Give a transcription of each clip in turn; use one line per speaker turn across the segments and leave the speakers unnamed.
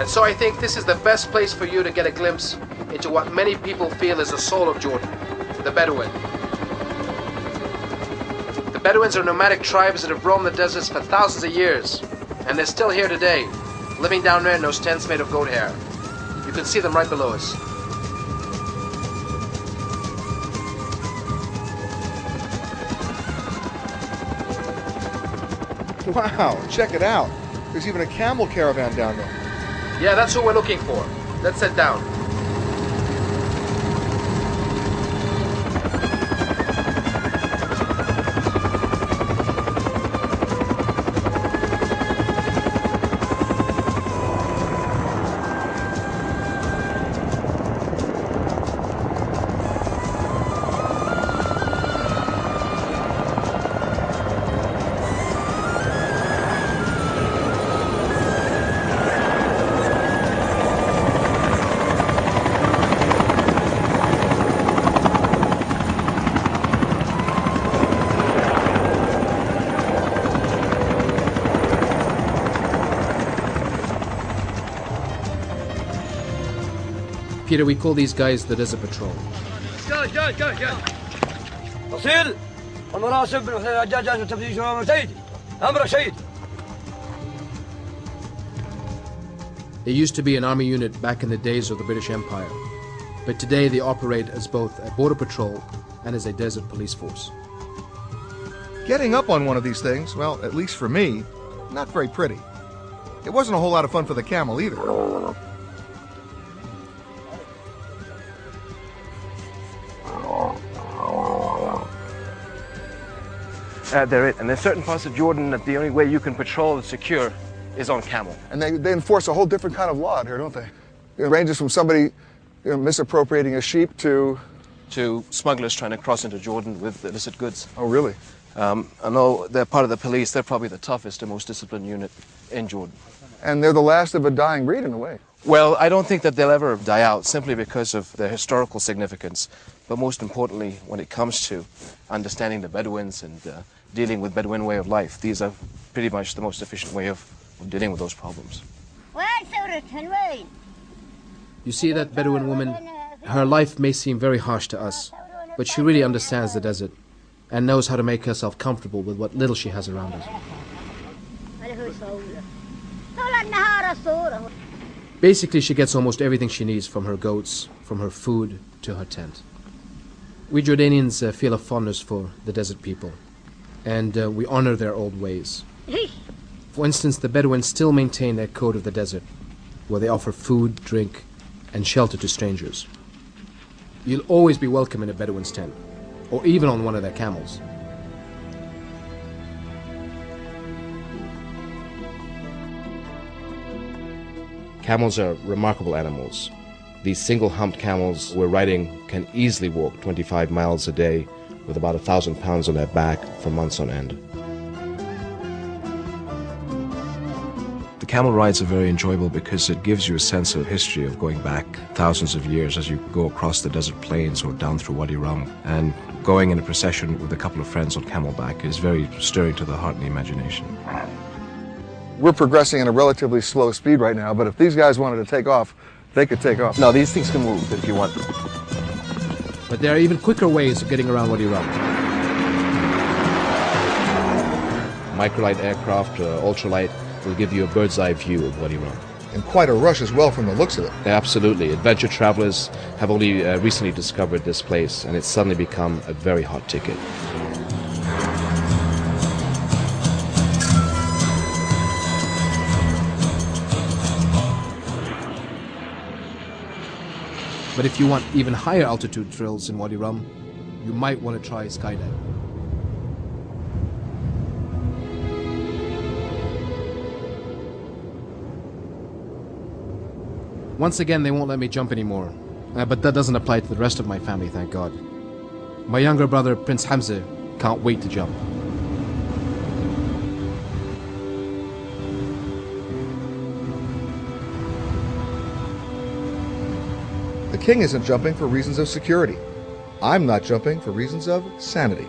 And so I think this is the best place for you to get a glimpse into what many people feel is the soul of Jordan, the Bedouin. The Bedouins are nomadic tribes that have roamed the deserts for thousands of years, and they're still here today, living down there in those tents made of goat hair. You can see them right below us.
Wow, check it out. There's even a camel caravan down there.
Yeah, that's what we're looking for. Let's head down. Peter, we call these guys the Desert Patrol. They used to be an army unit back in the days of the British Empire, but today they operate as both a border patrol and as a desert police force.
Getting up on one of these things, well, at least for me, not very pretty. It wasn't a whole lot of fun for the camel either.
They're it. And there's certain parts of Jordan that the only way you can patrol and secure is on camel.
And they enforce a whole different kind of law here, don't they? It ranges from somebody misappropriating a sheep to
smugglers trying to cross into Jordan with illicit goods.
Oh, really?
I know they're part of the police. They're probably the toughest and most disciplined unit in Jordan.
And they're the last of a dying breed in a way.
Well, I don't think that they'll ever die out simply because of their historical significance. But most importantly, when it comes to understanding the Bedouins and dealing with Bedouin way of life, these are pretty much the most efficient way of dealing with those problems.
You see that Bedouin woman? Her life may seem very harsh to us, but she really understands the desert and knows how to make herself comfortable with what little she has around her. Basically, she gets almost everything she needs from her goats, from her food to her tent. We Jordanians feel a fondness for the desert people, and we honor their old ways. For instance, the Bedouins still maintain their code of the desert, where they offer food, drink, and shelter to strangers. You'll always be welcome in a Bedouin's tent, or even on one of their camels.
Camels are remarkable animals. These single-humped camels we're riding can easily walk 25 miles a day with about 1,000 pounds on their back for months on end.
The camel rides are very enjoyable because it gives you a sense of history of going back thousands of years as you go across the desert plains or down through Wadi Rum. And going in a procession with a couple of friends on camelback is very stirring to the heart and the imagination.
We're progressing at a relatively slow speed right now, but if these guys wanted to take off, they could take off.
No, these things can move if you want.
But there are even quicker ways of getting around Wadi Rum.
Microlight aircraft, ultralight, will give you a bird's eye view of Wadi Rum.
And quite a rush as well from the looks of it.
Absolutely. Adventure travelers have only recently discovered this place, and it's suddenly become a very hot ticket.
But if you want even higher altitude thrills in Wadi Rum, you might want to try skydiving. Once again, they won't let me jump anymore. But that doesn't apply to the rest of my family, thank God. My younger brother, Prince Hamza, can't wait to jump.
The king isn't jumping for reasons of security. I'm not jumping for reasons of sanity.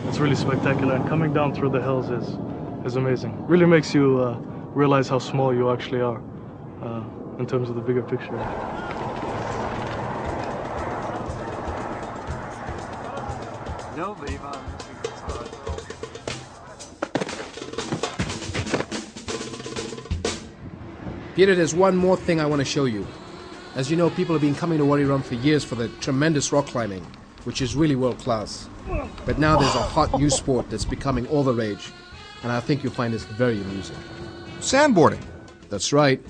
It's really spectacular, and coming down through the hills is amazing. Really makes you realize how small you actually are in terms of the bigger picture.
Peter, there's one more thing I want to show you. As you know, people have been coming to Wadi Rum for years for the tremendous rock climbing, which is really world class. But now there's a hot new sport that's becoming all the rage, and I think you'll find this very amusing.
Sandboarding.
That's right.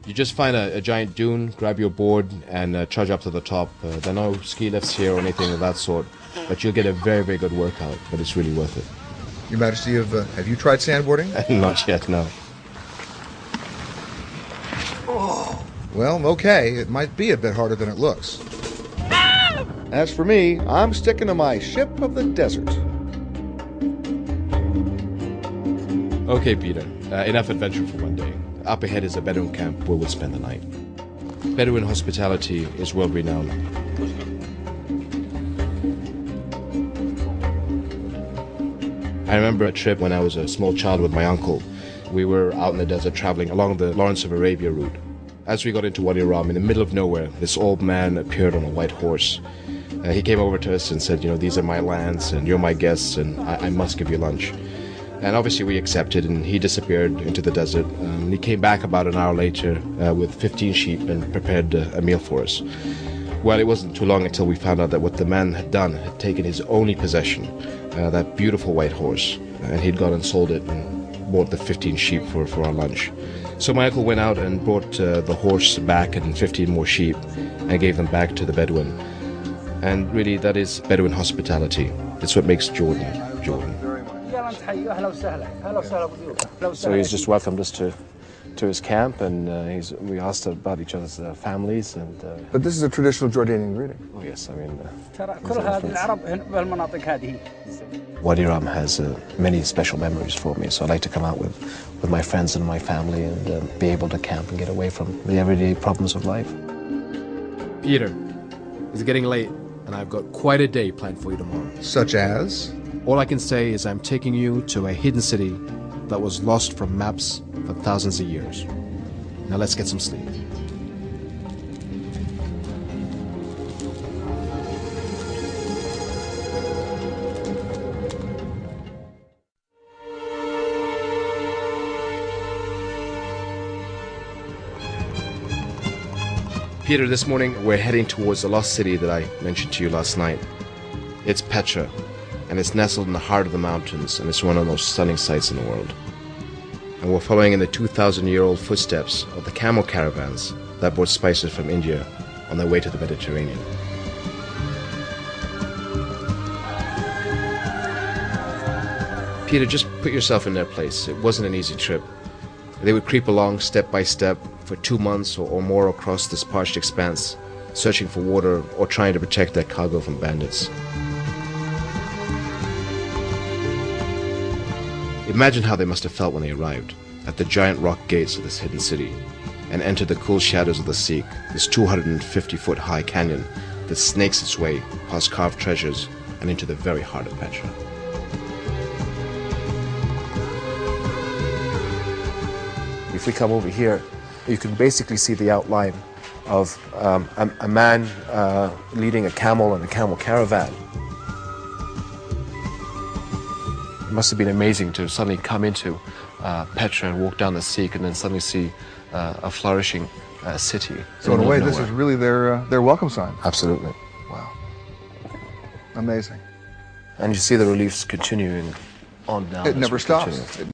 You just find a giant dune, grab your board, and trudge up to the top. There are no ski lifts here or anything of that sort, but you'll get a very, very good workout, but it's really worth it.
Your Majesty, have you tried sandboarding?
Not yet, no.
Well, okay, it might be a bit harder than it looks. As for me, I'm sticking to my ship of the desert.
Okay, Peter, enough adventure for one day. Up ahead is a Bedouin camp where we'll spend the night. Bedouin hospitality is world-renowned. I remember a trip when I was a small child with my uncle. We were out in the desert traveling along the Lawrence of Arabia route. As we got into Wadi Rum, in the middle of nowhere, this old man appeared on a white horse. He came over to us and said, you know, these are my lands and you're my guests and I must give you lunch. And obviously we accepted, and he disappeared into the desert. He came back about an hour later with 15 sheep and prepared a meal for us. Well, it wasn't too long until we found out that what the man had done had taken his only possession, that beautiful white horse, and he'd gone and sold it and bought the 15 sheep for our lunch. So my uncle went out and brought the horse back and 15 more sheep and gave them back to the Bedouin. And really, that is Bedouin hospitality. It's what makes Jordan, Jordan.
So he's just welcomed us to his camp, and we asked about each other's families. And
But this is a traditional Jordanian greeting.
oh yes, I mean, Wadi Rum has many special memories for me. So I like to come out with my friends and my family and be able to camp and get away from the everyday problems of life.
Peter, it's getting late, and I've got quite a day planned for you tomorrow.
Such as?
All I can say is I'm taking you to a hidden city that was lost from maps for thousands of years. Now let's get some sleep.
Peter, this morning we're heading towards the lost city that I mentioned to you last night. It's Petra, and it's nestled in the heart of the mountains, and it's one of the most stunning sights in the world. And we're following in the 2,000-year-old footsteps of the camel caravans that brought spices from India on their way to the Mediterranean. Peter, just put yourself in their place. It wasn't an easy trip. They would creep along step by step for 2 months or more across this parched expanse, searching for water or trying to protect their cargo from bandits. Imagine how they must have felt when they arrived at the giant rock gates of this hidden city and entered the cool shadows of the Sikh, this 250-foot high canyon that snakes its way past carved treasures and into the very heart of Petra.
If we come over here, you can basically see the outline of a man leading a camel and a camel caravan. It must have been amazing to suddenly come into Petra and walk down the Sikh and then suddenly see a flourishing city.
So in a way, this is really their welcome sign.
Absolutely.
Wow. Amazing.
And you see the reliefs continuing on down.
It never stops.
Continuing.